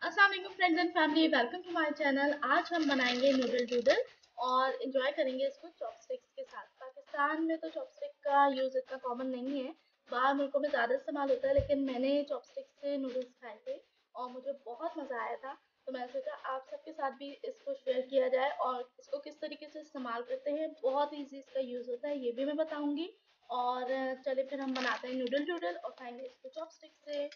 अस्सलाम वालेकुम friends and family, welcome to my channel. आज हम बनाएंगे नूडल डूडल और इन्जॉय करेंगे इसको चॉपस्टिक्स के साथ। पाकिस्तान में तो चॉपस्टिक का यूज़ इतना कॉमन नहीं है, बाहर मुल्कों में ज़्यादा इस्तेमाल होता है, लेकिन मैंने चॉपस्टिक्स से नूडल्स खाए थे और मुझे बहुत मज़ा आया था। तो मैंने सोचा आप सबके साथ भी इसको शेयर किया जाए और इसको किस तरीके से इस्तेमाल करते हैं, बहुत ईजी इसका यूज़ होता है, ये भी मैं बताऊँगी। और चलिए फिर हम बनाते हैं नूडल डूडल और खाएंगे इसको चॉपस्टिक से।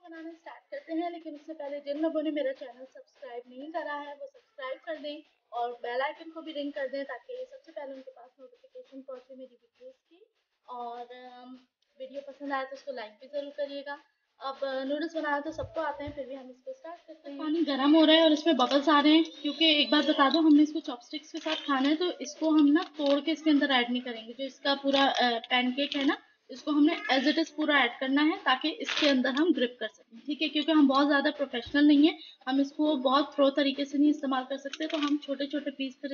बनाना स्टार्ट करते हैं, लेकिन उससे पहले जिन लोगों ने मेरा चैनल सब्सक्राइब नहीं करा है वो सब्सक्राइब कर दें और बेल आइकन को भी रिंग कर दें ताकि सबसे पहले उनके पास नोटिफिकेशन पहुंचे मेरी वीडियोस की। और वीडियो पसंद आए तो उसको लाइक भी ज़रूर करिएगा। अब नूडल्स बनाना तो सबको आते हैं, फिर भी हम इसको स्टार्ट करते हैं। पानी गर्म हो रहा है और इसमें बबल्स आ रहे हैं, क्योंकि एक बात बता दो, हमने इसको चॉपस्टिक्स के साथ खाना है तो इसको हम ना तोड़ के इसके अंदर ऐड नहीं करेंगे। जो इसका पूरा पैनकेक है ना, इसको हमने एज इट इज़ पूरा ऐड करना है ताकि इसके अंदर हम ग्रिप कर सकें, ठीक है। क्योंकि हम बहुत ज़्यादा प्रोफेशनल नहीं है, हम इसको बहुत प्रो तरीके से नहीं इस्तेमाल कर सकते, तो हम छोटे छोटे पीस फिर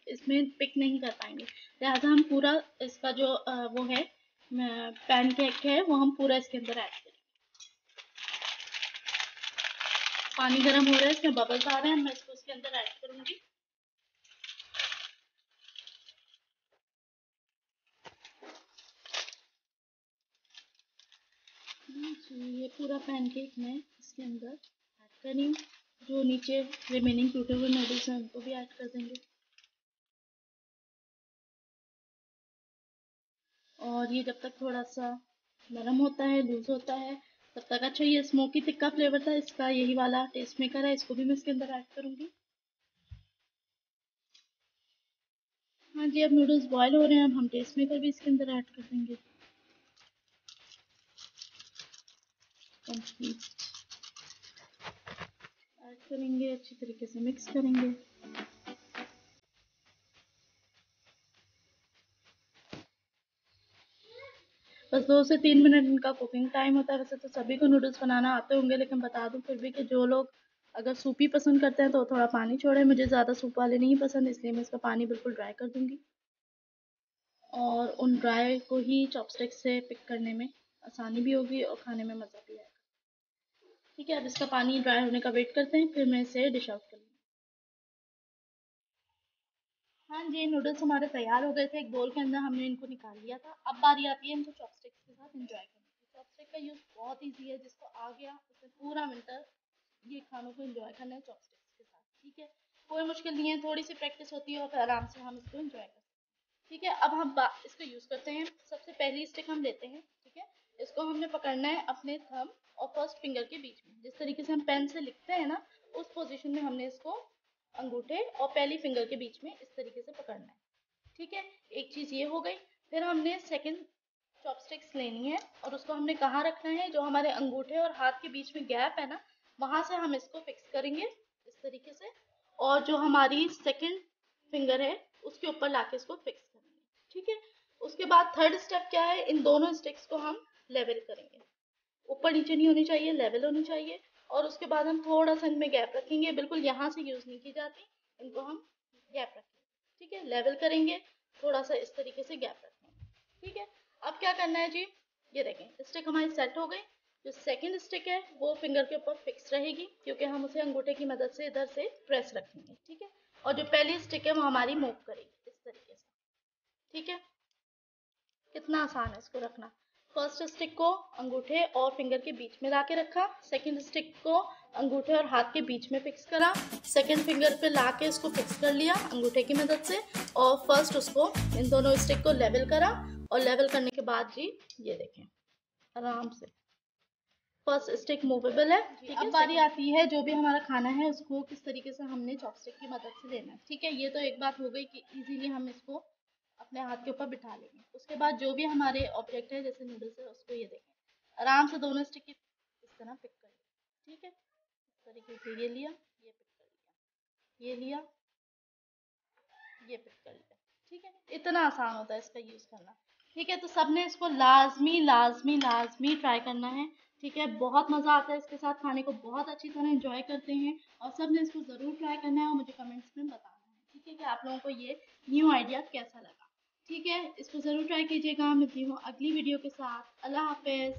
इसमें पिक नहीं कर पाएंगे। लिहाजा हम पूरा इसका जो वो है पैन केक है वो हम पूरा इसके अंदर ऐड करें। पानी गर्म हो रहा है, इसमें बबल्स आ रहे हैं, मैं इसको इसके अंदर ऐड करूंगी। ये पूरा पैनकेक मैं इसके अंदर ऐड कर रही हूँ। जो नीचे रिमेनिंग टूटे हुए नूडल्स हैं उनको भी ऐड कर देंगे। और ये जब तक थोड़ा सा नरम होता है, लूज होता है, तब तक अच्छा। ये स्मोकी तिक्का फ्लेवर था इसका, यही वाला टेस्ट मेकर है, इसको भी मैं इसके अंदर ऐड करूंगी। हाँ जी, अब नूडल्स बॉयल हो रहे हैं, अब हम टेस्ट मेकर भी इसके अंदर ऐड कर देंगे। कंप्लीट ऐड करेंगे, अच्छी तरीके से मिक्स करेंगे। बस 2 से 3 मिनट इनका कुकिंग टाइम होता है। वैसे तो सभी को नूडल्स बनाना आते होंगे, लेकिन बता दूं फिर भी कि जो लोग अगर सूपी पसंद करते हैं तो थोड़ा पानी छोड़े। मुझे ज़्यादा सूप वाले नहीं पसंद, इसलिए मैं इसका पानी बिल्कुल ड्राई कर दूंगी और उन ड्राई को ही चॉपस्टिक से पिक करने में आसानी भी होगी और खाने में मज़ा भी आएगा। ठीक है, अब इसका पानी ड्राई होने का वेट करते हैं, फिर मैं इसे डिश आउट कर लूँगी। हाँ जी, नूडल्स हमारे तैयार हो गए थे, एक बोल के अंदर हमने इनको निकाल लिया था। अब बारी आती है इनको चॉपस्टिक्स के साथ एंजॉय करने की। चॉपस्टिक का यूज़ बहुत ईजी है, जिसको आ गया उसने पूरा विंटर ये खानों को एंजॉय करना है चॉपस्टिक्स के साथ, ठीक है। कोई मुश्किल नहीं है, थोड़ी सी प्रैक्टिस होती है और फिर आराम से हम इसको एंजॉय करते हैं, ठीक है। अब हम इसको यूज़ करते हैं। सबसे पहली स्टिक हम लेते हैं, ठीक है। इसको हमने पकड़ना है अपने थंब और फर्स्ट फिंगर के बीच में, जिस तरीके से हम पेन से लिखते हैं ना, उस पोजीशन में हमने इसको अंगूठे और पहली फिंगर के बीच में इस तरीके से पकड़ना है, ठीक है। एक चीज़ ये हो गई। फिर हमने सेकंड चॉपस्टिक्स लेनी है और उसको हमने कहाँ रखना है, जो हमारे अंगूठे और हाथ के बीच में गैप है ना, वहां से हम इसको फिक्स करेंगे इस तरीके से। और जो हमारी सेकंड फिंगर है उसके ऊपर लाके इसको फिक्स करेंगे, ठीक है। उसके बाद थर्ड स्टेप क्या है, इन दोनों स्टिक्स को हम लेवल करेंगे। ऊपर नीचे नहीं होनी चाहिए, लेवल होनी चाहिए। और उसके बाद हम थोड़ा सा इनमें गैप रखेंगे, बिल्कुल यहाँ से यूज़ नहीं की जाती, इनको हम गैप रखेंगे, ठीक है। लेवल करेंगे, थोड़ा सा इस तरीके से गैप रखेंगे, ठीक है। अब क्या करना है जी, ये देखें स्टिक हमारी सेट हो गई। जो सेकंड स्टिक है वो फिंगर के ऊपर फिक्स रहेगी, क्योंकि हम उसे अंगूठे की मदद से इधर से प्रेस रखेंगे, ठीक है। और जो पहली स्टिक है वो हमारी मूव करेगी इस तरीके से, ठीक है। कितना आसान है इसको रखना। फर्स्ट स्टिक को अंगूठे और फिंगर के बीच में लाके रखा, सेकंड स्टिक को अंगूठे और हाथ के बीच में फिक्स करा, सेकंड फिंगर पे लाके इसको फिक्स कर लिया अंगूठे की मदद से, और फर्स्ट उसको इन दोनों स्टिक को लेवल करा। और लेवल करने के बाद जी ये देखें आराम से फर्स्ट स्टिक मूवेबल है, ठीक है। अब बारी आती है जो भी हमारा खाना है उसको किस तरीके से हमने चॉपस्टिक की मदद से लेना है, ठीक है। ये तो एक बात हो गई कि इजीली हम इसको अपने हाथ के ऊपर बिठा लेंगे। उसके बाद जो भी हमारे ऑब्जेक्ट है जैसे नूडल्स है उसको ये देखें आराम से दोनों स्टिक इस तरह पिक कर लिया, ठीक है। इस तरीके से ये लिया, ये पिक कर लिया, ये लिया, ये पिक कर लिया, ठीक है। इतना आसान होता है इसका यूज़ करना, ठीक है। तो सबने इसको लाजमी लाजमी लाजमी ट्राई करना है, ठीक है। बहुत मज़ा आता है इसके साथ खाने को, बहुत अच्छी तरह एंजॉय करते हैं और सब ने इसको ज़रूर ट्राई करना है और मुझे कमेंट्स में बताना है, ठीक है, कि आप लोगों को ये न्यू आइडिया कैसा लगा, ठीक है। इसको ज़रूर ट्राई कीजिएगा। मिलती हूँ अगली वीडियो के साथ। अल्लाह हाफिज़।